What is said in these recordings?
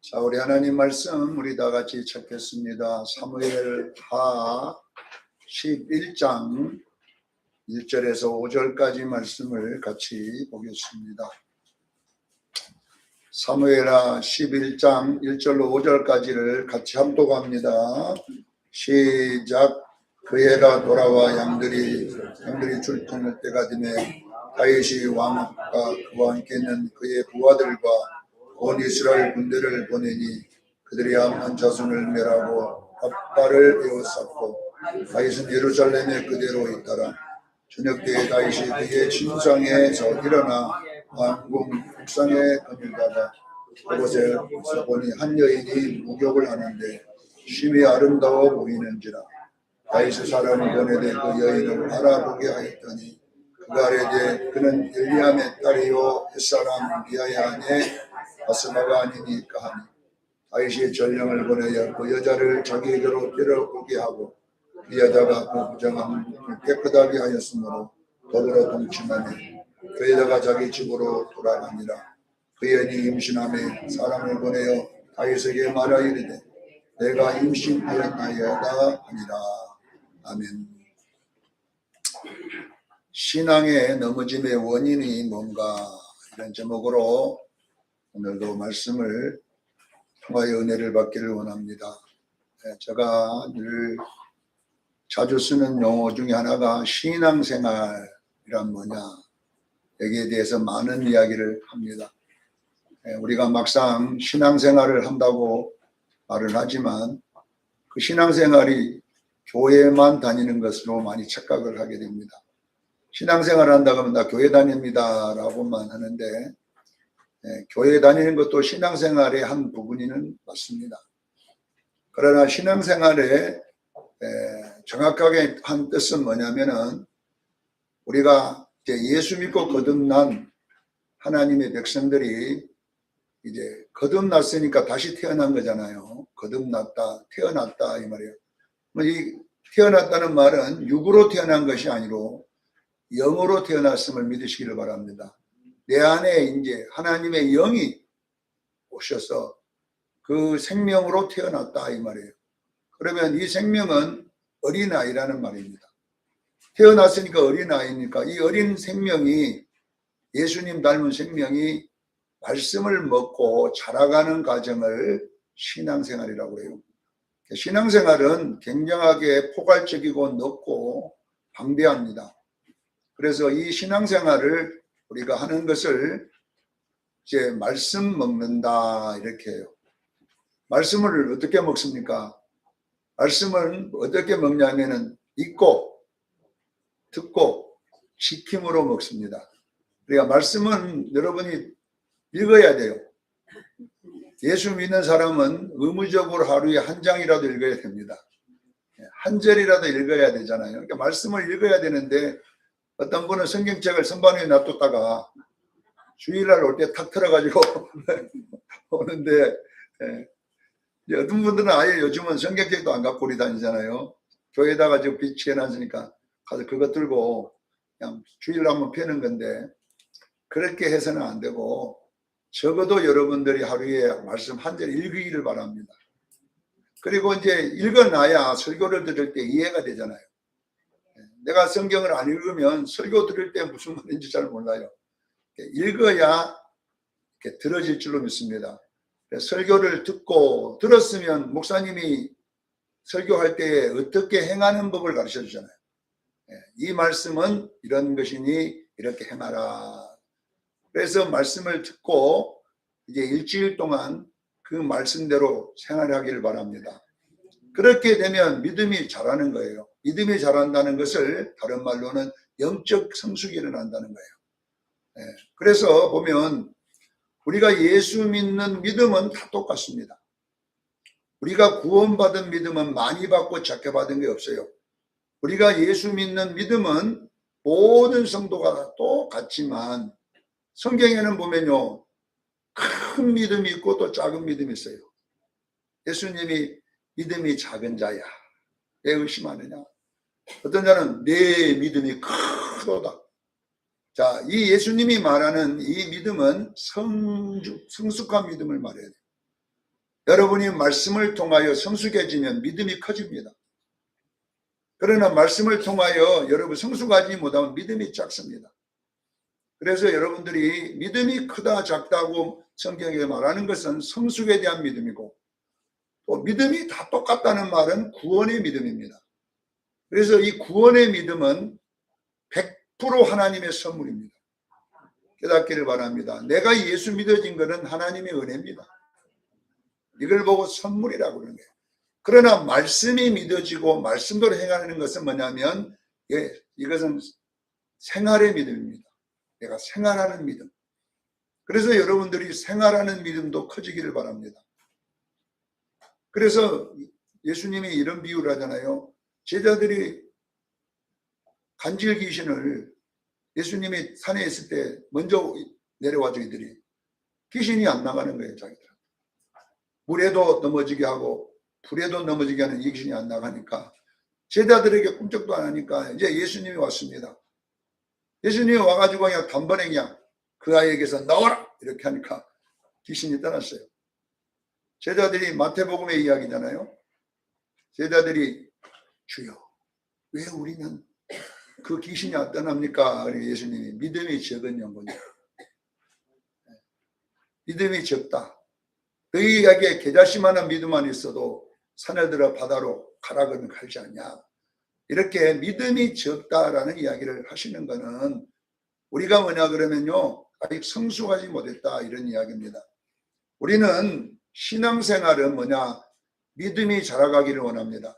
자, 우리 하나님 말씀 우리 다 같이 찾겠습니다. 사무엘하 11장 1절에서 5절까지 말씀을 같이 보겠습니다. 사무엘하 11장 1절로 5절까지를 같이 합독합니다. 시작. 그 해가 돌아와 양들이 출전할 때가 되매 다윗이 왕과 그와 함께 있는 그의 부하들과 온 이스라엘 군대를 보내니 그들이 암몬 자손을 멸하고 압바를 에워쌌고 다윗은 예루살렘에 그대로 있더라. 저녁 때에 다윗이 그의 침상에서 일어나 왕궁 옥상에 거닐다가 그곳에서 보니 한 여인이 목욕을 하는데 심히 아름다워 보이는지라. 다윗이 사람을 보내되 그 여인을 알아보게 하였더니 그가 아뢰되 그는 엘리암의 딸이요 햇사람 미아야의 바스바가 아니니까 하니 다윗이 전령을 보내어 그 여자를 자기에게로 데려오게 하고 그 여자가 그 부정한 몸을 깨끗하게 하였으므로 더불어 동침하니 그 여자가 자기 집으로 돌아가니라. 그 여인이 임신함에 사람을 보내어 다윗에게 말하여 이르되 내가 임신하였나이다 하니라. 아멘. 신앙의 넘어짐의 원인이 뭔가, 이런 제목으로 오늘도 말씀을 통하여 은혜를 받기를 원합니다. 제가 늘 자주 쓰는 용어 중에 하나가 신앙생활이란 뭐냐, 여기에 대해서 많은 이야기를 합니다. 우리가 막상 신앙생활을 한다고 말을 하지만 그 신앙생활이 교회만 다니는 것으로 많이 착각을 하게 됩니다. 신앙생활을 한다고 하면 나 교회 다닙니다 라고만 하는데 교회 다니는 것도 신앙생활의 한 부분이는 맞습니다. 그러나 신앙생활의 정확하게 한 뜻은 뭐냐면은 우리가 이제 예수 믿고 거듭난 하나님의 백성들이 이제 거듭났으니까 다시 태어난 거잖아요. 거듭났다, 태어났다 이 말이에요. 이 태어났다는 말은 육으로 태어난 것이 아니고 영으로 태어났음을 믿으시기를 바랍니다. 내 안에 이제 하나님의 영이 오셔서 그 생명으로 태어났다 이 말이에요. 그러면 이 생명은 어린아이라는 말입니다. 태어났으니까 어린아이니까 이 어린 생명이, 예수님 닮은 생명이 말씀을 먹고 자라가는 과정을 신앙생활이라고 해요. 신앙생활은 굉장하게 포괄적이고 넓고 방대합니다. 그래서 이 신앙생활을 우리가 하는 것을 이제 말씀 먹는다 이렇게 해요. 말씀을 어떻게 먹습니까? 말씀을 어떻게 먹냐면은 읽고 듣고 지킴으로 먹습니다. 그러니까 말씀은 여러분이 읽어야 돼요. 예수 믿는 사람은 의무적으로 하루에 한 장이라도 읽어야 됩니다. 한 절이라도 읽어야 되잖아요. 그러니까 말씀을 읽어야 되는데 어떤 분은 성경책을 선반 위에 놔뒀다가 주일날 올 때 탁 틀어가지고 오는데, 어떤 분들은 아예 요즘은 성경책도 안 갖고 우리 다니잖아요. 교회에다가 지금 비치해놨으니까 가서 그거 들고 그냥 주일날 한번 펴는 건데, 그렇게 해서는 안 되고 적어도 여러분들이 하루에 말씀 한 절 읽기를 바랍니다. 그리고 이제 읽어놔야 설교를 들을 때 이해가 되잖아요. 내가 성경을 안 읽으면 설교 들을 때 무슨 말인지 잘 몰라요. 읽어야 이렇게 들어질 줄로 믿습니다. 설교를 듣고 들었으면 목사님이 설교할 때 어떻게 행하는 법을 가르쳐 주잖아요. 이 말씀은 이런 것이니 이렇게 행하라. 그래서 말씀을 듣고 이제 일주일 동안 그 말씀대로 생활하기를 바랍니다. 그렇게 되면 믿음이 자라는 거예요. 믿음이 자란다는 것을 다른 말로는 영적 성숙이 일어난다는 거예요. 그래서 보면 우리가 예수 믿는 믿음은 다 똑같습니다. 우리가 구원받은 믿음은 많이 받고 작게 받은 게 없어요. 우리가 예수 믿는 믿음은 모든 성도가 똑같지만 성경에는 보면요, 큰 믿음이 있고 또 작은 믿음이 있어요. 예수님이 믿음이 작은 자야, 왜 의심하느냐? 어떤 자는 내 믿음이 크도다. 자, 이 예수님이 말하는 이 믿음은 성숙한 믿음을 말해야 돼요. 여러분이 말씀을 통하여 성숙해지면 믿음이 커집니다. 그러나 말씀을 통하여 여러분 성숙하지 못하면 믿음이 작습니다. 그래서 여러분들이 믿음이 크다 작다고 성경에 말하는 것은 성숙에 대한 믿음이고, 또 믿음이 다 똑같다는 말은 구원의 믿음입니다. 그래서 이 구원의 믿음은 100% 하나님의 선물입니다. 깨닫기를 바랍니다. 내가 예수 믿어진 것은 하나님의 은혜입니다. 이걸 보고 선물이라고 그러는 거예요. 그러나 말씀이 믿어지고 말씀대로 행하는 것은 뭐냐면, 이것은 생활의 믿음입니다. 내가 생활하는 믿음. 그래서 여러분들이 생활하는 믿음도 커지기를 바랍니다. 그래서 예수님이 이런 비유를 하잖아요. 제자들이 간질 귀신을 예수님이 산에 있을 때 먼저 내려와서 이들이 귀신이 안 나가는 거예요. 자기들. 물에도 넘어지게 하고 불에도 넘어지게 하는 이 귀신이 안 나가니까 제자들에게 꿈쩍도 안 하니까 이제 예수님이 왔습니다. 예수님이 와가지고 그냥 단번에 그냥 그 아이에게서 나와라 이렇게 하니까 귀신이 떠났어요. 제자들이 마태복음의 이야기잖아요. 제자들이 주여 왜 우리는 그 귀신이 안 떠납니까? 예수님이 믿음이 적은 영혼이야. 믿음이 적다. 너희에게 겨자씨만한 믿음만 있어도 산을 들어 바다로 가라고는 가지 않냐. 이렇게 믿음이 적다라는 이야기를 하시는 것은 우리가 뭐냐 그러면요, 아직 성숙하지 못했다 이런 이야기입니다. 우리는 신앙생활은 뭐냐, 믿음이 자라가기를 원합니다.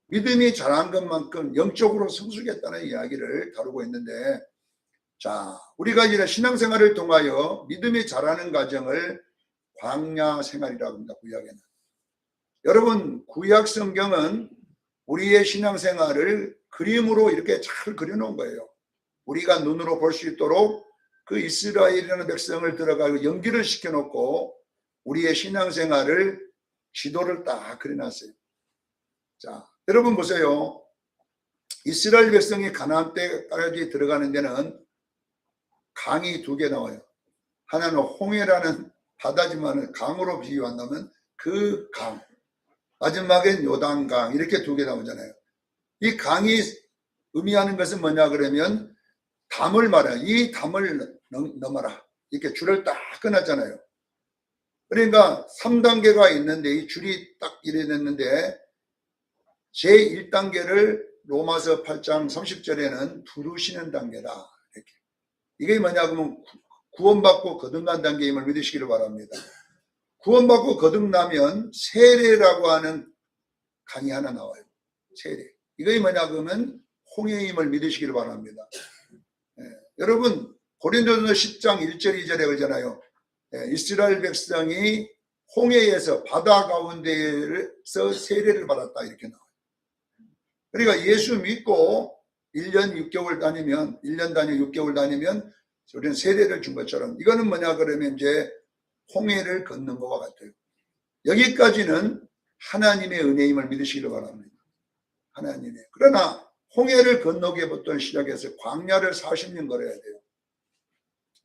믿음이 자란 것만큼 영적으로 성숙했다는 이야기를 다루고 있는데, 자, 우리가 이제 신앙생활을 통하여 믿음이 자라는 과정을 광야 생활이라고 합니다. 구약에는. 여러분, 구약 성경은 우리의 신앙생활을 그림으로 이렇게 잘 그려놓은 거예요. 우리가 눈으로 볼 수 있도록 그 이스라엘이라는 백성을 들어가고 연기를 시켜놓고 우리의 신앙생활을 지도를 딱 그려놨어요. 자, 여러분 보세요. 이스라엘 백성이 가나안 땅까지 들어가는 데는 강이 두 개 나와요. 하나는 홍해라는 바다지만 강으로 비유한다면 그 강, 마지막엔 요단강, 이렇게 두 개 나오잖아요. 이 강이 의미하는 것은 뭐냐 그러면 담을 말해요. 이 담을 넘어라. 이렇게 줄을 딱 끊었잖아요. 그러니까 3단계가 있는데 이 줄이 딱 이래 됐는데 제1단계를 로마서 8장 30절에는 부르시는 단계다. 이렇게. 이게 뭐냐 그러면 구원받고 거듭난 단계임을 믿으시기를 바랍니다. 구원받고 거듭나면 세례라고 하는 강이 하나 나와요. 세례. 이게 뭐냐 그러면 홍해임을 믿으시기를 바랍니다. 여러분 고린도전서 10장 1절 2절에 그러잖아요. 이스라엘 백성이 홍해에서 바다 가운데에서 세례를 받았다 이렇게 나와요. 그러니까 예수 믿고 1년 6개월 다니면 1년 다니고 6개월 다니면 우리는 세례를 준 것처럼 이거는 뭐냐 그러면 이제 홍해를 걷는 것과 같아요. 여기까지는 하나님의 은혜임을 믿으시기를 바랍니다. 하나님의. 그러나 홍해를 건너기부터 시작해서 광야를 40년 걸어야 돼요.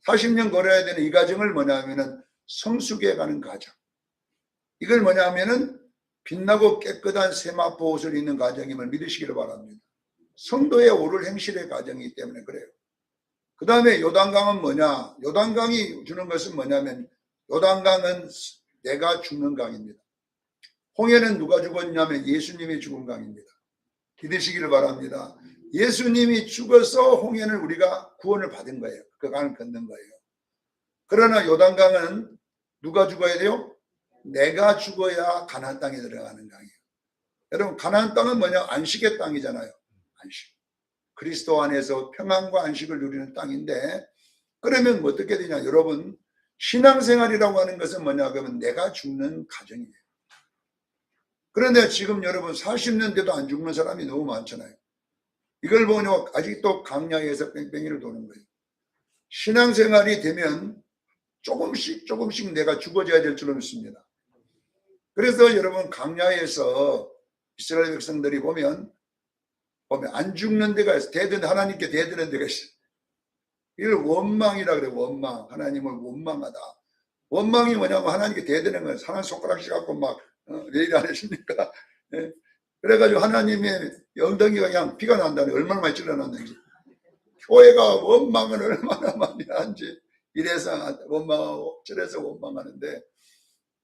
40년 걸어야 되는 이 과정을 뭐냐면은 성숙해 가는 과정. 이걸 뭐냐면은 빛나고 깨끗한 세마포 옷을 입는 과정임을 믿으시기를 바랍니다. 성도의 오를 행실의 과정이기 때문에 그래요. 그 다음에 요단강은 뭐냐? 요단강이 주는 것은 뭐냐면 요단강은 내가 죽는 강입니다. 홍해는 누가 죽었냐면 예수님이 죽은 강입니다. 믿으시기를 바랍니다. 예수님이 죽어서 홍해는 우리가 구원을 받은 거예요. 그 강을 걷는 거예요. 그러나 요단강은 누가 죽어야 돼요? 내가 죽어야 가나안 땅에 들어가는 강이에요. 여러분 가나안 땅은 뭐냐? 안식의 땅이잖아요. 안식. 그리스도 안에서 평안과 안식을 누리는 땅인데, 그러면 뭐 어떻게 되냐? 여러분 신앙생활이라고 하는 것은 뭐냐 그러면 내가 죽는 과정이에요. 그런데 지금 여러분 40년 돼도 안 죽는 사람이 너무 많잖아요. 이걸 보니 아직도 강야에서 뺑뺑이를 도는 거예요. 신앙생활이 되면 조금씩 내가 죽어져야 될 줄로 믿습니다. 그래서 여러분 강야에서 이스라엘 백성들이 보면 안 죽는 데가 있어. 하나님께 대드는 데가 있어. 이걸 원망이라 그래. 원망. 하나님을 원망하다. 원망이 뭐냐면 하나님께 대드는 거예요. 하나님 손가락씩 갖고 막 왜 이래 안 하십니까? 예. 그래가지고 하나님의 엉덩이가 그냥 피가 난다는, 얼마나 많이 찔러놨는지. 교회가 원망을 얼마나 많이 하는지, 이래서 원망하고 저래서 원망하는데,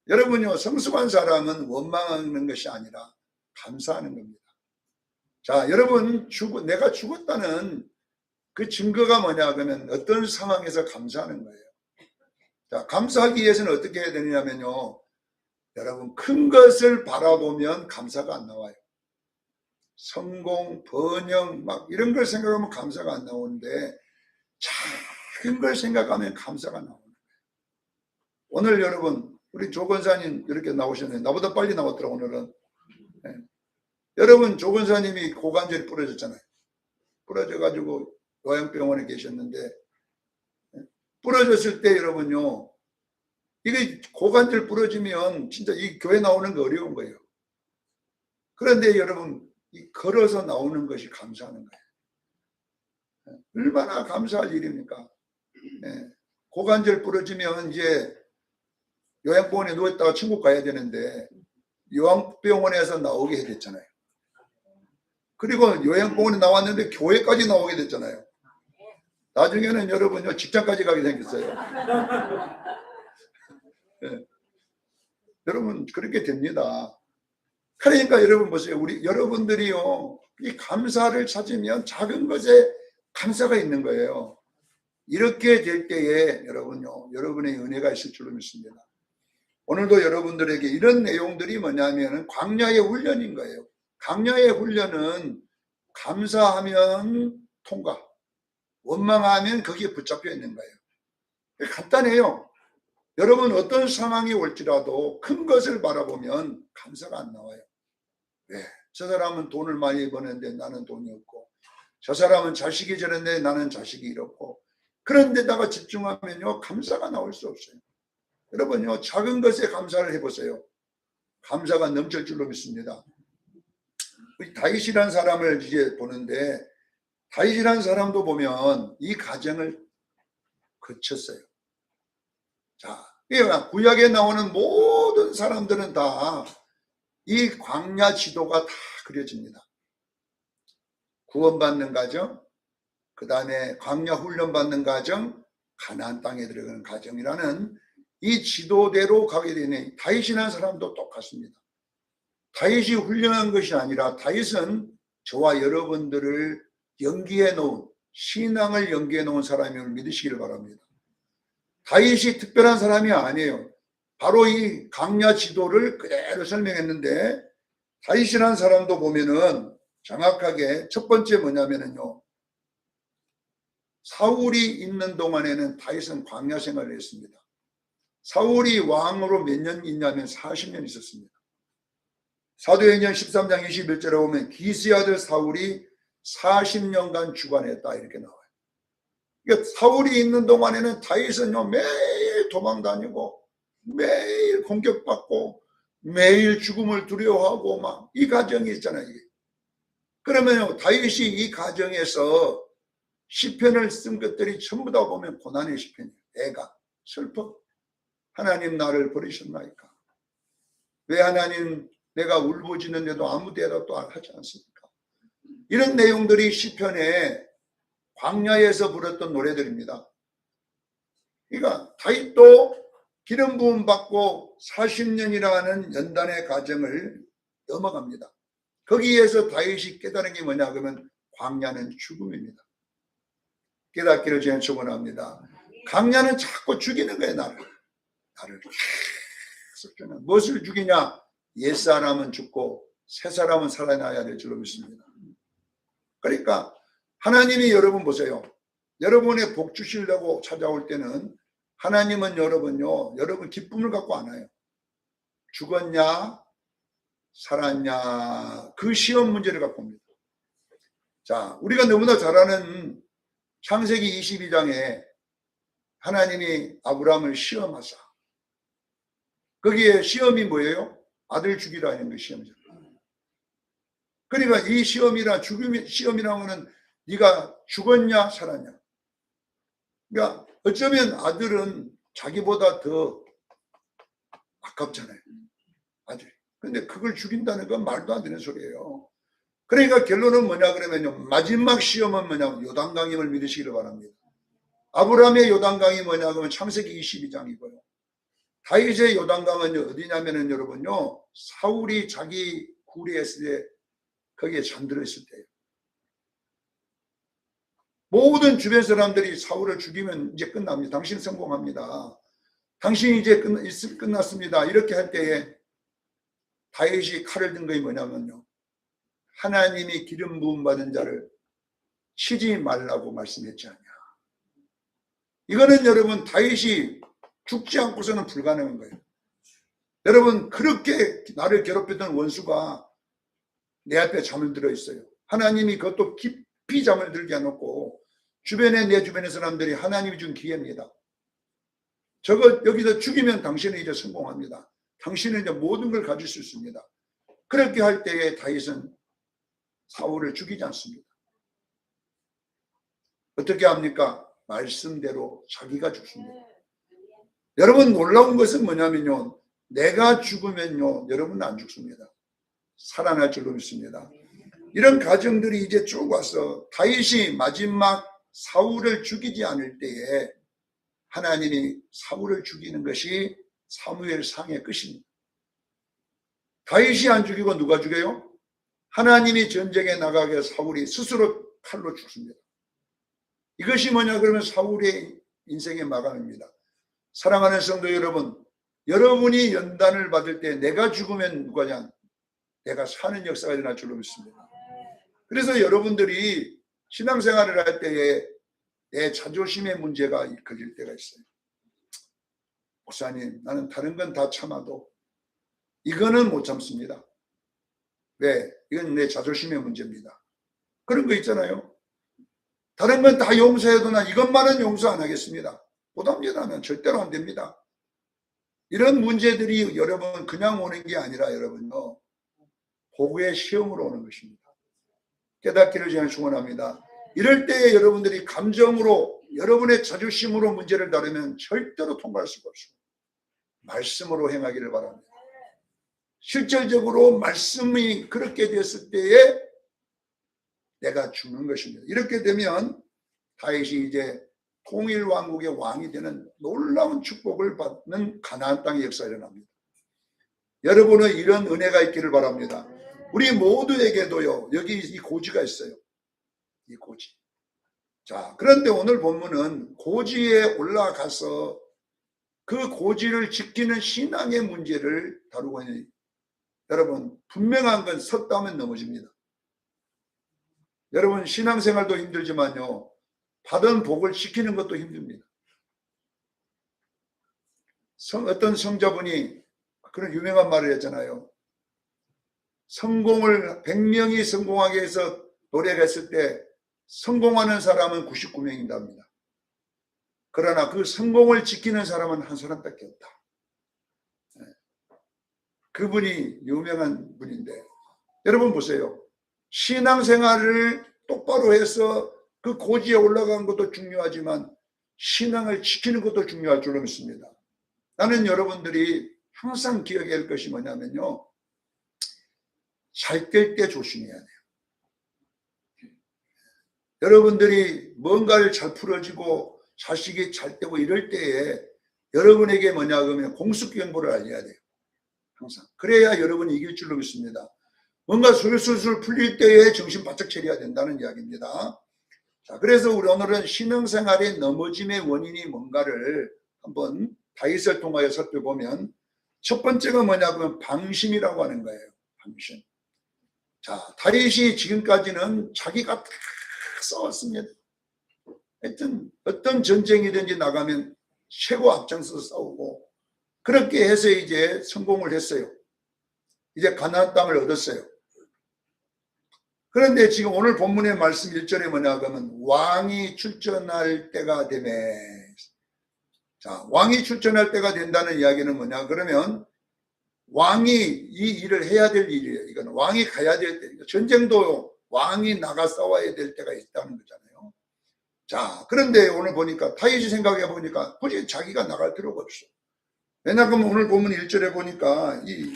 여러분요, 성숙한 사람은 원망하는 것이 아니라 감사하는 겁니다. 자, 여러분, 내가 죽었다는 그 증거가 뭐냐 그러면 어떤 상황에서 감사하는 거예요. 자, 감사하기 위해서는 어떻게 해야 되냐면요, 여러분, 큰 것을 바라보면 감사가 안 나와요. 성공, 번영 막 이런 걸 생각하면 감사가 안 나오는데, 작은 걸 생각하면 감사가 나오는 거예요. 오늘 여러분, 우리 조 권사님 이렇게 나오셨네요. 나보다 빨리 나왔더라 오늘은. 네. 여러분, 조 권사님이 고관절이 부러졌잖아요. 부러져가지고 요양병원에 계셨는데, 부러졌을 때 여러분요, 이게 고관절 부러지면 진짜 이 교회 나오는 거 어려운 거예요. 그런데 여러분, 이 걸어서 나오는 것이 감사하는 거예요. 얼마나 감사할 일입니까? 네. 고관절 부러지면 이제 요양병원에 누워있다가 천국 가야 되는데 요양병원에서 나오게 해야 됐잖아요. 그리고 요양병원에 나왔는데 교회까지 나오게 됐잖아요. 나중에는 여러분요, 직장까지 가게 생겼어요. 네. 여러분, 그렇게 됩니다. 그러니까 여러분 보세요. 우리 여러분들이요, 이 감사를 찾으면 작은 것에 감사가 있는 거예요. 이렇게 될 때에 여러분요, 여러분의 은혜가 있을 줄로 믿습니다. 오늘도 여러분들에게 이런 내용들이 뭐냐면 광야의 훈련인 거예요. 광야의 훈련은 감사하면 통과, 원망하면 거기에 붙잡혀 있는 거예요. 간단해요. 여러분, 어떤 상황이 올지라도 큰 것을 바라보면 감사가 안 나와요. 왜? 저 사람은 돈을 많이 버는데 나는 돈이 없고, 저 사람은 자식이 저런데 나는 자식이 이렇고, 그런 데다가 집중하면요, 감사가 나올 수 없어요. 여러분요, 작은 것에 감사를 해보세요. 감사가 넘칠 줄로 믿습니다. 다윗이라는 사람을 이제 보는데, 다윗이라는 사람도 보면 이 과정을 거쳤어요. 자, 구약에 나오는 모든 사람들은 다 이 광야 지도가 다 그려집니다. 구원받는 과정, 그 다음에 광야 훈련 받는 과정, 가나안 땅에 들어가는 과정이라는 이 지도대로 가게 되는, 다윗이라는 사람도 똑같습니다. 다윗이 훈련한 것이 아니라 다윗은 저와 여러분들을 연기해 놓은, 신앙을 연기해 놓은 사람임을 믿으시길 바랍니다. 다윗이 특별한 사람이 아니에요. 바로 이 광야 지도를 그대로 설명했는데, 다윗이라는 사람도 보면은 정확하게 첫 번째 뭐냐면요, 사울이 있는 동안에는 다윗은 광야 생활을 했습니다. 사울이 왕으로 몇 년 있냐면 40년 있었습니다. 사도행전 13장 21절에 보면 기스의 아들 사울이 40년간 주관했다 이렇게 나와요. 그러니까 사울이 있는 동안에는 다윗은요, 매일 도망다니고 매일 공격받고 매일 죽음을 두려워하고 막 이 과정이 있잖아요. 이게. 그러면 다윗이 이 과정에서 시편을 쓴 것들이 전부 다 보면 고난의 시편이에요. 애가 슬퍼. 하나님 나를 버리셨나이까? 왜 하나님 내가 울부짖는데도 아무 대답도 하지 않습니까? 이런 내용들이 시편에 광야에서 불렀던 노래들입니다. 그러니까 다윗도 기름 부음 받고 40년이라는 연단의 과정을 넘어갑니다. 거기에서 다윗이 깨달은 게 뭐냐 그러면 광야는 죽음입니다. 깨닫기를 저는 축원합니다. 광야는 자꾸 죽이는 거예요. 나를 계속 죽이는. 무엇을 죽이냐? 옛사람은 죽고 새사람은 살아나야 될 줄로 믿습니다. 그러니까 하나님이 여러분 보세요. 여러분의 복 주시려고 찾아올 때는 하나님은 여러분 기쁨을 갖고 안 와요. 죽었냐 살았냐 그 시험 문제를 갖고 옵니다. 자, 우리가 너무나 잘 아는 창세기 22장에 하나님이 아브라함을 시험하사, 거기에 시험이 뭐예요? 아들 죽이라는 게 시험이죠. 그러니까 이 시험이란 시험이라는 것은 네가 죽었냐 살았냐. 그러니까 어쩌면 아들은 자기보다 더 가깝잖아요. 아들이. 근데 그걸 죽인다는 건 말도 안 되는 소리예요. 그러니까 결론은 뭐냐 그러면요. 마지막 시험은 뭐냐, 요단강임을 믿으시기를 바랍니다. 아브라함의 요단강이 뭐냐 그러면 창세기 22장이고요. 다윗의 요단강은 어디냐면은 여러분요, 사울이 자기 구리했을 때 거기에 잠들어 있을 때예요. 모든 주변 사람들이 사울을 죽이면 이제 끝납니다. 당신 성공합니다. 당신이 이제 끝났습니다. 이렇게 할 때에 다윗이 칼을 든 것이 뭐냐면요, 하나님이 기름 부음 받은 자를 치지 말라고 말씀했지 않냐. 이거는 여러분 다윗이 죽지 않고서는 불가능한 거예요. 여러분, 그렇게 나를 괴롭혔던 원수가 내 앞에 잠을 들어 있어요. 하나님이 그것도 깊이 잠을 들게 해놓고 내 주변의 사람들이 하나님이 준 기회입니다. 저거 여기서 죽이면 당신은 이제 성공합니다. 당신은 이제 모든 걸 가질 수 있습니다. 그렇게 할 때에 다윗은 사울을 죽이지 않습니다. 어떻게 합니까? 말씀대로 자기가 죽습니다. 여러분, 놀라운 것은 뭐냐면요, 내가 죽으면요, 여러분은 안 죽습니다. 살아날 줄로 믿습니다. 이런 가정들이 이제 쭉 와서 다윗이 마지막 사울을 죽이지 않을 때에 하나님이 사울을 죽이는 것이 사무엘상의 끝입니다. 다윗이 안 죽이고 누가 죽여요? 하나님이 전쟁에 나가게 사울이 스스로 칼로 죽습니다. 이것이 뭐냐 그러면 사울의 인생의 마감입니다. 사랑하는 성도 여러분, 여러분이 연단을 받을 때 내가 죽으면 누가냐? 내가 사는 역사가 일어날 줄로 믿습니다. 그래서 여러분들이 신앙생활을 할 때에 내 자존심의 문제가 걸릴 때가 있어요. 목사님, 나는 다른 건 다 참아도 이거는 못 참습니다. 왜? 이건 내 자존심의 문제입니다. 그런 거 있잖아요. 다른 건 다 용서해도 난 이것만은 용서 안 하겠습니다. 못합니다. 난 절대로 안 됩니다. 이런 문제들이 여러분 그냥 오는 게 아니라 여러분요, 복의 시험으로 오는 것입니다. 깨닫기를 저는 축원합니다. 이럴 때에 여러분들이 감정으로, 여러분의 자존심으로 문제를 다루면 절대로 통과할 수가 없습니다. 말씀으로 행하기를 바랍니다. 실질적으로 말씀이 그렇게 됐을 때에 내가 죽는 것입니다. 이렇게 되면 다윗이 이제 통일왕국의 왕이 되는 놀라운 축복을 받는 가나안 땅의 역사가 일어납니다. 여러분은 이런 은혜가 있기를 바랍니다. 우리 모두에게도요, 여기 이 고지가 있어요. 이 고지. 자, 그런데 오늘 본문은 고지에 올라가서 그 고지를 지키는 신앙의 문제를 다루고 있는, 여러분, 분명한 건 섰다 하면 넘어집니다. 여러분, 신앙생활도 힘들지만요, 받은 복을 지키는 것도 힘듭니다. 어떤 성자분이 그런 유명한 말을 했잖아요. 성공을 100명이 성공하게 해서 노래를 했을 때 성공하는 사람은 99명이랍니다. 그러나 그 성공을 지키는 사람은 한 사람밖에 없다. 그분이 유명한 분인데, 여러분 보세요. 신앙생활을 똑바로 해서 그 고지에 올라간 것도 중요하지만 신앙을 지키는 것도 중요할 줄로 믿습니다. 나는 여러분들이 항상 기억해야 할 것이 뭐냐면요, 잘 될 때 조심해야 돼요. 여러분들이 뭔가를 잘 풀어지고 자식이 잘 되고 이럴 때에 여러분에게 뭐냐 그러면 공수경보를 알려야 돼요. 항상. 그래야 여러분이 이길 줄로 믿습니다. 뭔가 술술술 풀릴 때에 정신 바짝 차려야 된다는 이야기입니다. 자, 그래서 우리 오늘은 신앙생활의 넘어짐의 원인이 뭔가를 한번 다윗을 통하여 살펴보면, 첫 번째가 뭐냐 그러면 방심이라고 하는 거예요. 방심. 자, 다윗이 지금까지는 자기가 다 싸웠습니다. 하여튼 어떤 전쟁이든지 나가면 최고 앞장서서 싸우고, 그렇게 해서 이제 성공을 했어요. 이제 가나안 땅을 얻었어요. 그런데 지금 오늘 본문의 말씀 1절에 뭐냐 그러면 왕이 출전할 때가 되매. 자, 왕이 출전할 때가 된다는 이야기는 뭐냐 그러면 왕이 이 일을 해야 될 일이에요. 이거는 왕이 가야 될 때, 전쟁도 왕이 나가 싸워야 될 때가 있다는 거잖아요. 자, 그런데 오늘 보니까 다윗이 생각해 보니까 굳이 자기가 나갈 필요가 없어. 왜냐하면 오늘 보면 1절에 보니까 이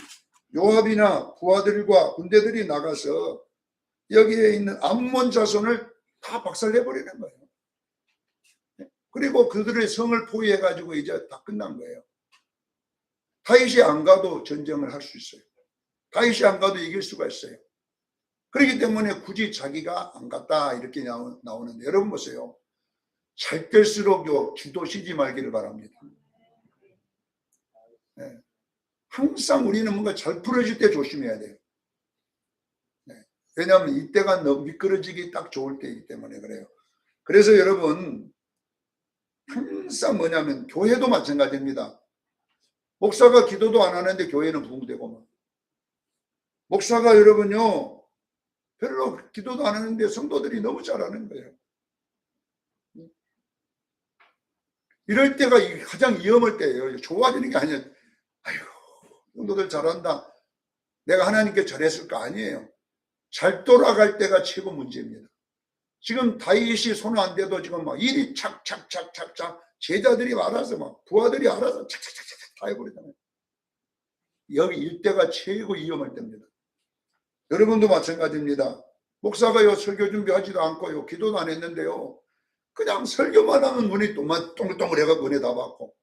요압이나 부하들과 군대들이 나가서 여기에 있는 암몬 자손을 다 박살내버리는 거예요. 그리고 그들의 성을 포위해가지고 이제 다 끝난 거예요. 다윗이 안 가도 전쟁을 할 수 있어요. 다윗이 안 가도 이길 수가 있어요. 그렇기 때문에 굳이 자기가 안 갔다 이렇게 나오는데, 여러분 보세요. 잘 될수록 주도 쉬지 말기를 바랍니다. 네. 항상 우리는 뭔가 잘 풀어질 때 조심해야 돼요. 네. 왜냐하면 이때가 너무 미끄러지기 딱 좋을 때이기 때문에 그래요. 그래서 여러분 항상 뭐냐면 교회도 마찬가지입니다. 목사가 기도도 안 하는데 교회는 부흥되고, 목사가 여러분요 별로 기도도 안 하는데 성도들이 너무 잘하는 거예요. 이럴 때가 가장 위험할 때예요. 좋아지는 게 아니에요. 아유, 성도들 잘한다, 내가 하나님께 잘했을까? 아니에요. 잘 돌아갈 때가 최고 문제입니다. 지금 다윗이 손 안 대도 지금 막 일이 착착착착착, 제자들이 알아서 막 부하들이 알아서 착착착착 다 해버리잖아요. 여기 일대가 최고 위험할 때입니다. 여러분도 마찬가지입니다. 목사가요 설교 준비하지도 않고요 기도도 안 했는데요 그냥 설교만 하면 문이 동글동글해가 은혜 다 받고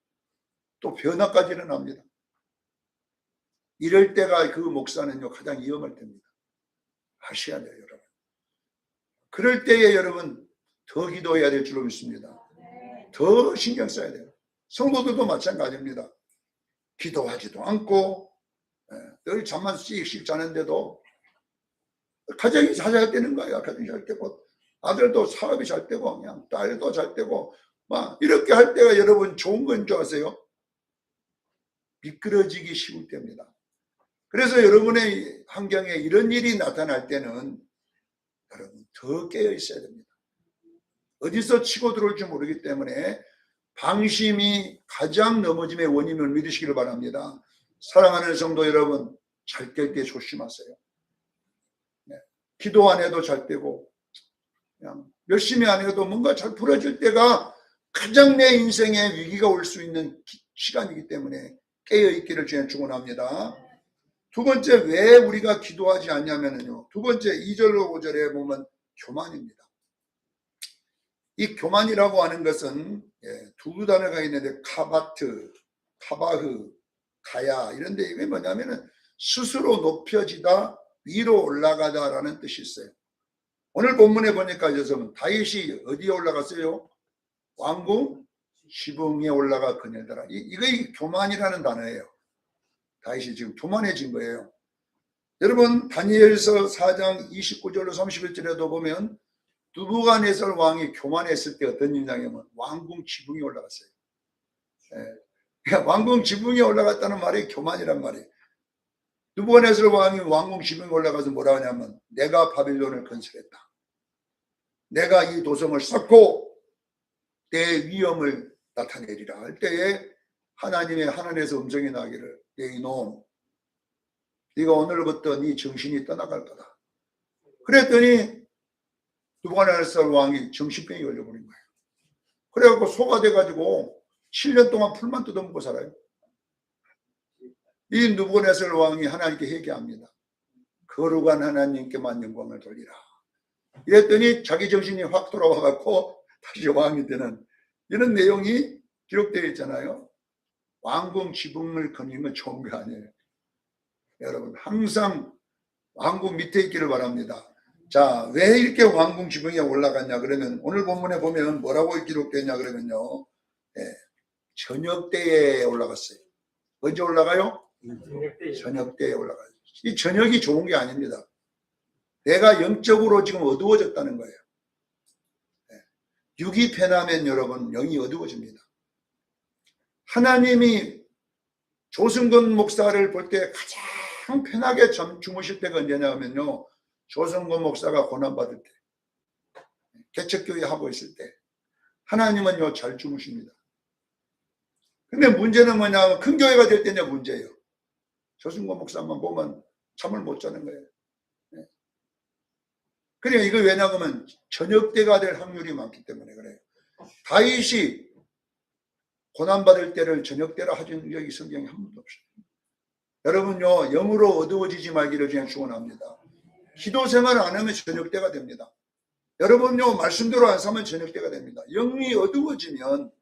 또 변화까지 일어납니다. 이럴 때가 그 목사는요 가장 위험할 때입니다. 아셔야 돼요, 여러분. 그럴 때에 여러분 더 기도해야 될 줄로 믿습니다. 더 신경 써야 돼요. 성도들도 마찬가지입니다. 기도하지도 않고 늘 잠만 씩 자는데도 가정이 잘 되는 거예요. 가정이 잘 되고 아들도 사업이 잘 되고 그냥 딸도 잘 되고 막 이렇게 할 때가 여러분 좋은 건 줄 아세요? 미끄러지기 쉬울 때입니다. 그래서 여러분의 환경에 이런 일이 나타날 때는 여러분 더 깨어 있어야 됩니다. 어디서 치고 들어올지 모르기 때문에 방심이 가장 넘어짐의 원인을 믿으시기를 바랍니다. 사랑하는 성도 여러분, 잘 될 때 조심하세요. 기도 안 해도 잘 되고 그냥 열심히 안 해도 뭔가 잘 풀어질 때가 가장 내 인생에 위기가 올 수 있는 시간이기 때문에 깨어있기를 주님 축원합니다. 두 번째, 왜 우리가 기도하지 않냐면요, 두 번째 2절로 5절에 보면 교만입니다. 이 교만이라고 하는 것은 두 단어가 있는데 카바트, 카바흐, 가야 이런데 이게 뭐냐면은 스스로 높여지다, 위로 올라가다라는 뜻이 있어요. 오늘 본문에 보니까 다윗이 어디에 올라갔어요? 왕궁 지붕에 올라가 거닐더라. 이게 교만이라는 단어예요. 다윗이 지금 교만해진 거예요. 여러분 다니엘서 4장 29절로 31절에도 보면 느부갓네살 왕이 교만했을 때 어떤 인상이면 왕궁 지붕에 올라갔어요. 왕궁 지붕에 올라갔다는 말이 교만이란 말이에요. 느부갓네살 왕이 왕궁 지붕에 올라가서 뭐라 하냐면 내가 바빌론을 건설했다. 내가 이 도성을 쌓고 내 위엄을 나타내리라 할 때에 하나님에서 음성이 나기를 내 이놈, 네가 오늘부터 네 정신이 떠나갈 거다. 그랬더니 느부갓네살 왕이 정신병이 걸려버린 거예요. 그래갖고 소가 돼가지고 7년 동안 풀만 뜯어먹고 살아요. 이 느부갓네살 왕이 하나님께 회개합니다. 거룩한 하나님께만 영광을 돌리라. 이랬더니 자기 정신이 확 돌아와갖고 다시 왕이 되는 이런 내용이 기록되어 있잖아요. 왕궁 지붕을 거니는 건 좋은 거 아니에요. 여러분 항상 왕궁 밑에 있기를 바랍니다. 자, 왜 이렇게 왕궁 지붕에 올라갔냐 그러면 오늘 본문에 보면 뭐라고 기록되냐 그러면요, 저녁 때에 올라갔어요. 언제 올라가요? 저녁 때에 올라가요. 이 저녁이 좋은 게 아닙니다. 내가 영적으로 지금 어두워졌다는 거예요. 육이 편하면 여러분 영이 어두워집니다. 하나님이 조승건 목사를 볼 때 가장 편하게 주무실 때가 언제냐 하면요, 조승건 목사가 고난받을 때, 개척교회 하고 있을 때 하나님은요 잘 주무십니다. 근데 문제는 뭐냐, 큰 교회가 될 때냐 문제예요. 조승건 목사만 보면 잠을 못 자는 거예요. 그래, 이거 왜냐하면 저녁 때가 될 확률이 많기 때문에 그래요. 다윗이 고난받을 때를 저녁 때라 하신 적이 성경에 한 번도 없어요. 여러분요, 영으로 어두워지지 말기를 그냥 축원합니다. 기도 생활 안 하면 저녁 때가 됩니다. 여러분요, 말씀대로 안 사면 저녁 때가 됩니다. 영이 어두워지면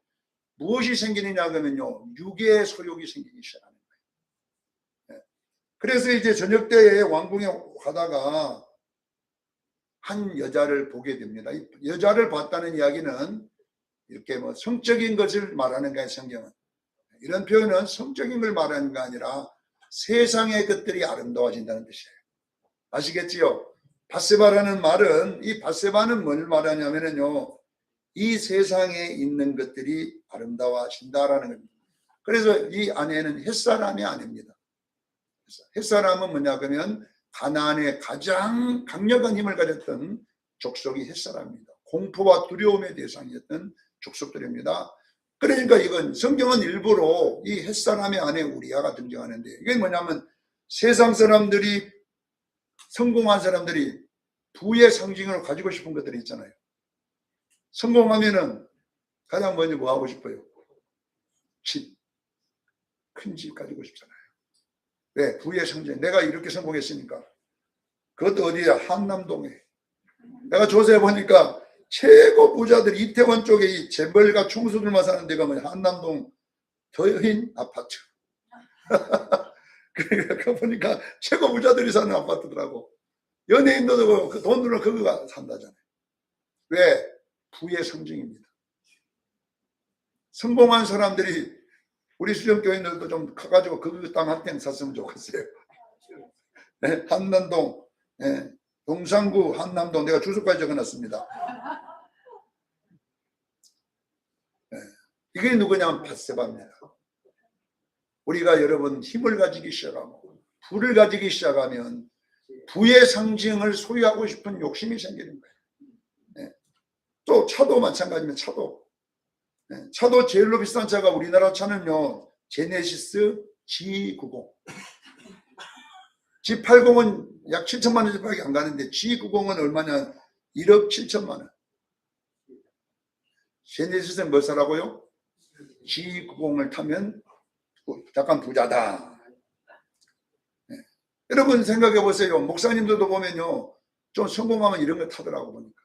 무엇이 생기느냐 그러면요, 육의 소욕이 생기기 시작하는 거예요. 그래서 이제 저녁 때에 왕궁에 가다가 한 여자를 보게 됩니다. 이 여자를 봤다는 이야기는 이렇게 뭐 성적인 것을 말하는 거예요, 성경은. 이런 표현은 성적인 걸 말하는 게 아니라 세상의 것들이 아름다워진다는 뜻이에요. 아시겠지요? 밧세바라는 말은, 이 밧세바는 뭘 말하냐면요, 이 세상에 있는 것들이 아름다워진다라는 겁니다. 그래서 이 아내는 햇사람이 아닙니다. 햇사람은 뭐냐 그러면 가나안의 가장 강력한 힘을 가졌던 족속이 햇사람입니다. 공포와 두려움의 대상이었던 족속들입니다. 그러니까 이건 성경은 일부러 이 햇사람의 아내 우리아가 등장하는데, 이게 뭐냐면 세상 사람들이, 성공한 사람들이 부의 상징으로 가지고 싶은 것들이 있잖아요. 성공하면은 가장 먼저 뭐 하고 싶어요? 집, 큰 집 가지고 싶잖아요. 왜? 부의 상징. 내가 이렇게 성공했으니까. 그것도 어디야? 한남동에. 내가 조사해 보니까 최고 부자들이 이태원 쪽에 이 재벌가 총수들만 사는 데가 뭐냐? 한남동 더인 아파트. 그러니까 보니까 최고 부자들이 사는 아파트더라고. 연예인도 그 돈으로 그거 산다잖아요. 왜? 부의 상징입니다. 성공한 사람들이, 우리 수정교인들도 좀 커가지고 그 땅 한 땡 샀으면 좋겠어요. 네, 한남동, 네, 동산구 한남동, 내가 주소까지 적어놨습니다. 네, 이게 누구냐면 밧세바입니다. 우리가 여러분 힘을 가지기 시작하고 부를 가지기 시작하면 부의 상징을 소유하고 싶은 욕심이 생기는 거예요. 네. 또 차도 마찬가지입니다. 차도. 네. 차도 제일로 비싼 차가 우리나라 차는요, 제네시스 G90. G80은 약 7천만 원밖에 안 가는데 G90은 얼마냐? 1억 7천만 원. 제네시스는 뭘 사라고요? G90을 타면 약간 부자다. 네. 여러분 생각해 보세요. 목사님들도 보면요, 좀 성공하면 이런 거 타더라고 보니까.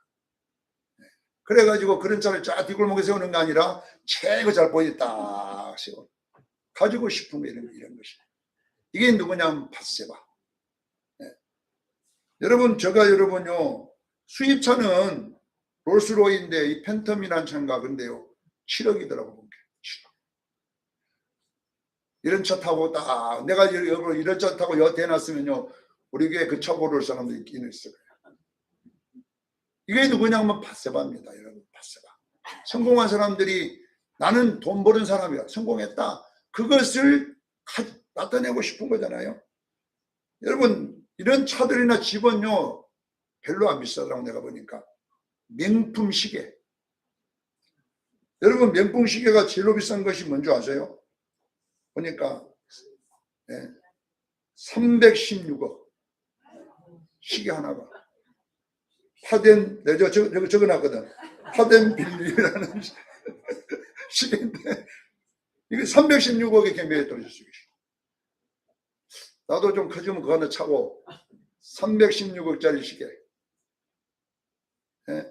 네. 그래가지고 그런 차를 쫙 뒷골목에 세우는 게 아니라 최고 잘 보이게 딱 세워. 가지고 싶은 거 이런 것이. 이게 누구냐면 밧세바. 네. 여러분, 제가 여러분요, 수입차는 롤스로이인데 이 팬텀이라는 차인가 근데요, 7억이더라고 본 게. 7억. 이런 차 타고 딱 내가 이런 차 타고 여태 해놨으면요, 우리 교회 그 차 고를 사람도 있긴 있어요. 이게 누구냐면 밧세바입니다. 여러분, 밧세바. 성공한 사람들이, 나는 돈 버는 사람이야, 성공했다, 그것을 나타내고 싶은 거잖아요. 여러분, 이런 차들이나 집은요, 별로 안 비싸더라고 내가 보니까. 명품 시계. 여러분, 명품 시계가 제일 비싼 것이 뭔지 아세요? 보니까 316억. 시계 하나가. 파덴, 내가 적어놨거든. 파덴 빌리라는 시계인데, 이게 316억에 경매에 떨어졌어요. 나도 좀 커지면 그거 하나 차고, 316억짜리 시계. 네.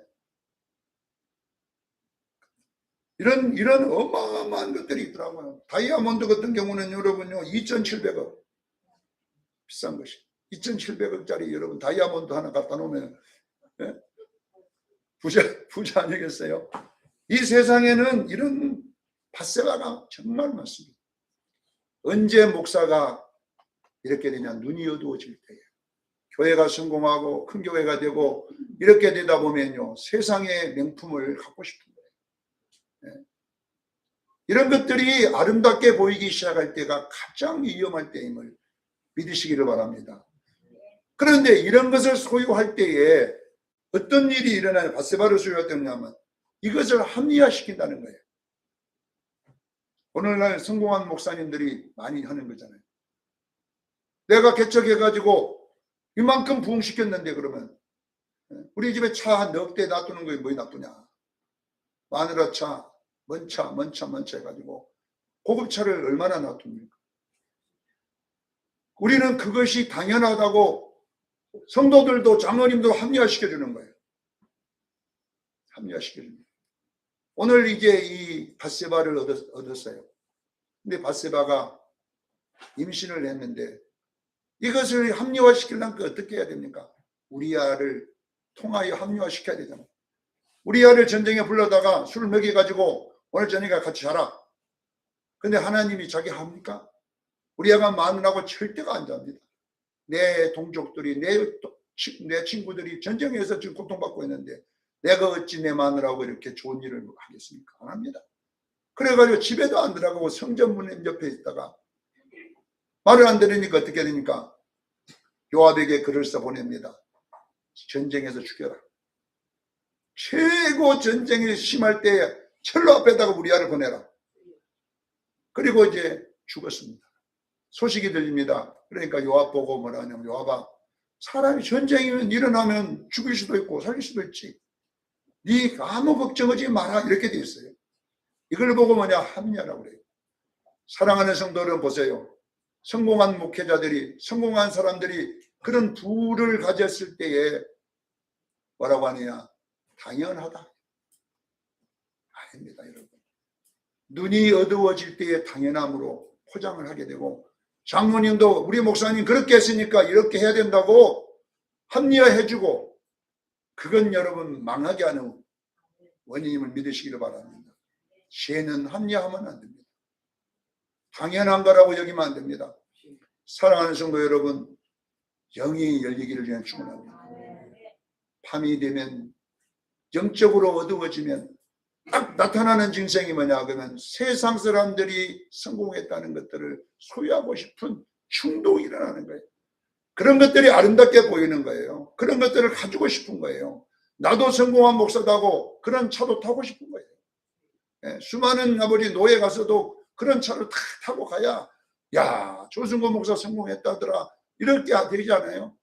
이런 어마어마한 것들이 있더라고요. 다이아몬드 같은 경우는 여러분요, 2,700억. 비싼 것이. 2,700억짜리 여러분 다이아몬드 하나 갖다 놓으면, 네? 부자 아니겠어요? 이 세상에는 이런 밧세바가 정말 많습니다. 언제 목사가 이렇게 되냐? 눈이 어두워질 때에. 교회가 성공하고 큰 교회가 되고 이렇게 되다 보면요, 세상의 명품을 갖고 싶은 거예요. 네. 이런 것들이 아름답게 보이기 시작할 때가 가장 위험할 때임을 믿으시기를 바랍니다. 그런데 이런 것을 소유할 때에 어떤 일이 일어나냐? 밧세바를 소유할 때냐면 이것을 합리화시킨다는 거예요. 오늘날 성공한 목사님들이 많이 하는 거잖아요. 내가 개척해가지고 이만큼 부흥시켰는데, 그러면 우리 집에 차 한 넉 대 놔두는 거에 뭐이 나쁘냐? 마누라 차, 먼 차 해가지고 고급차를 얼마나 놔둡니까? 우리는 그것이 당연하다고 성도들도 장로님도 합리화시켜주는 거예요. 합리화시켜주는 거예요. 오늘 이제 이 밧세바를 얻었어요. 근데 밧세바가 임신을 했는데 이것을 합리화시키려면 어떻게 해야 됩니까? 우리아를 통하여 합리화시켜야 되잖아요. 우리아를 전쟁에 불러다가 술을 먹여가지고 오늘 저녁에 같이 자라. 근데 하나님이 자기 합니까? 우리아가 마누라하고 절대가 안 잡니다. 내 동족들이 내 친구들이 전쟁에서 지금 고통받고 있는데 내가 어찌 내 마누라하고 이렇게 좋은 일을 하겠습니까? 안 합니다. 그래가지고 집에도 안 들어가고 성전문 옆에 있다가 말을 안 들으니까 어떻게 되니까 요압에게 글을 써 보냅니다. 전쟁에서 죽여라. 최고 전쟁이 심할 때 철로 앞에다가 우리아를 보내라. 그리고 이제 죽었습니다. 소식이 들립니다. 그러니까 요압 보고 뭐라 하냐면, 요압아, 사람이 전쟁이면 일어나면 죽일 수도 있고 살릴 수도 있지. 네 아무 걱정하지 마라. 이렇게 돼 있어요. 이걸 보고 뭐냐? 합리화라고 그래요. 사랑하는 성도들은 보세요. 성공한 목회자들이, 성공한 사람들이 그런 부를 가졌을 때에 뭐라고 하느냐? 당연하다. 아닙니다, 여러분. 눈이 어두워질 때에 당연함으로 포장을 하게 되고, 장로님도 우리 목사님 그렇게 했으니까 이렇게 해야 된다고 합리화해주고, 그건 여러분 망하게 하는 원인임을 믿으시기를 바랍니다. 죄는 합리화하면 안 됩니다. 당연한 거라고 여기면 안 됩니다. 사랑하는 성도 여러분, 영이 열리기를 위해 축원합니다. 밤이 되면, 영적으로 어두워지면 딱 나타나는 증상이 뭐냐 그러면 세상 사람들이 성공했다는 것들을 소유하고 싶은 충동이 일어나는 거예요. 그런 것들이 아름답게 보이는 거예요. 그런 것들을 가지고 싶은 거예요. 나도 성공한 목사다고 그런 차도 타고 싶은 거예요. 수많은 아버지 노예 가서도 그런 차를 탁 타고 가야, 야, 조승구 목사 성공했다더라, 이렇게 되잖아요.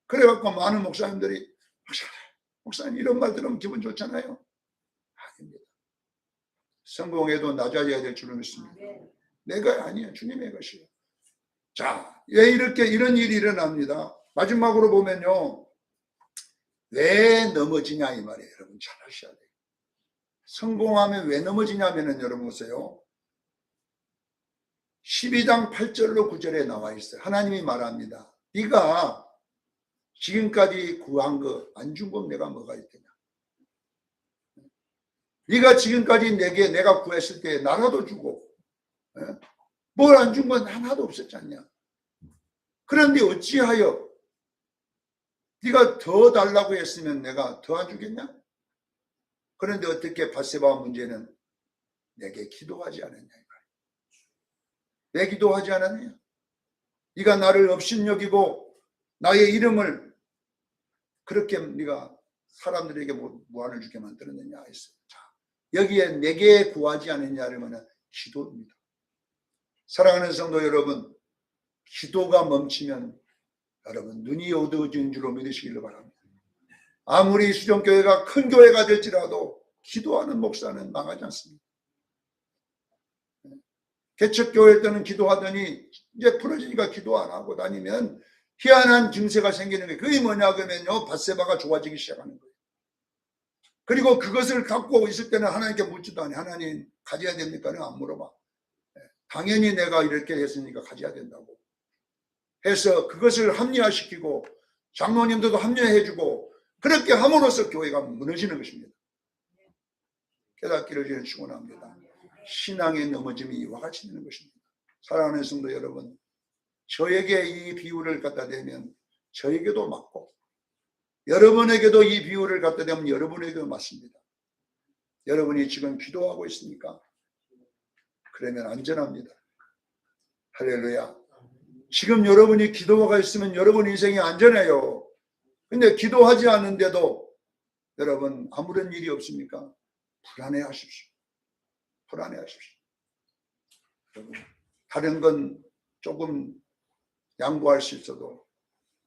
그래갖고 많은 목사님들이, 목사님 이런 말 들으면 기분 좋잖아요. 아닙니다. 성공해도 낮아져야 될 줄을 믿습니다. 내가 아니에요. 주님의 것이에요. 자, 왜 이렇게 이런 일이 일어납니다. 마지막으로 보면요, 왜 넘어지냐 이 말이에요. 여러분 잘 아셔야 돼요. 성공하면 왜 넘어지냐면은 여러분 보세요. 12장 8절로 9절에 나와 있어요. 하나님이 말합니다. 네가 지금까지 구한 거 안 준 건 내가 뭐가 있겠냐. 네가 지금까지 내가 구했을 때 나라도 주고 뭘 안 준 건 하나도 없었지 않냐. 그런데 어찌하여 네가 더 달라고 했으면 내가 더 안 주겠냐. 그런데 어떻게 밧세바 문제는 내게 기도하지 않았냐. 왜 기도하지 않았냐. 네가 나를 업신여기고 나의 이름을 그렇게 네가 사람들에게 무한을 주게 만들었느냐 했어요. 자, 여기에 내게 구하지 않았냐를 말하는 기도입니다. 사랑하는 성도 여러분, 기도가 멈추면 여러분 눈이 어두워진 줄로 믿으시기를 바랍니다. 아무리 수정교회가 큰 교회가 될지라도 기도하는 목사는 망하지 않습니다. 개척교회 때는 기도하더니 이제 풀어지니까 기도 안 하고 다니면 희한한 증세가 생기는 거예요. 그게 뭐냐 그러면요, 밧세바가 좋아지기 시작하는 거예요. 그리고 그것을 갖고 있을 때는 하나님께 묻지도 않아요. 하나님 가져야 됩니까? 안 물어봐. 당연히 내가 이렇게 했으니까 가져야 된다고 해서 그것을 합리화시키고 장로님들도 합리화해주고 그렇게 함으로써 교회가 무너지는 것입니다. 깨닫기를 저는 축원합니다. 신앙의 넘어짐이 이와 같이 되는 것입니다. 사랑하는 성도 여러분, 저에게 이 비유를 갖다 대면 저에게도 맞고 여러분에게도 이 비유를 갖다 대면 여러분에게도 맞습니다. 여러분이 지금 기도하고 있습니까? 그러면 안전합니다. 할렐루야. 지금 여러분이 기도가 있으면 여러분 인생이 안전해요. 근데 기도하지 않는데도 여러분 아무런 일이 없습니까? 불안해하십시오. 불안해하십시오. 다른 건 조금 양보할 수 있어도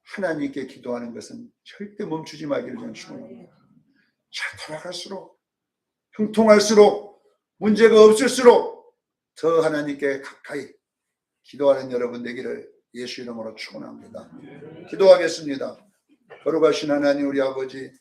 하나님께 기도하는 것은 절대 멈추지 말기를 저는 축원합니다. 잘 돌아갈수록 형통할수록 문제가 없을수록 더 하나님께 가까이 기도하는 여러분 되기를 예수 이름으로 축원합니다. 기도하겠습니다. 거룩하신 하나님 우리 아버지,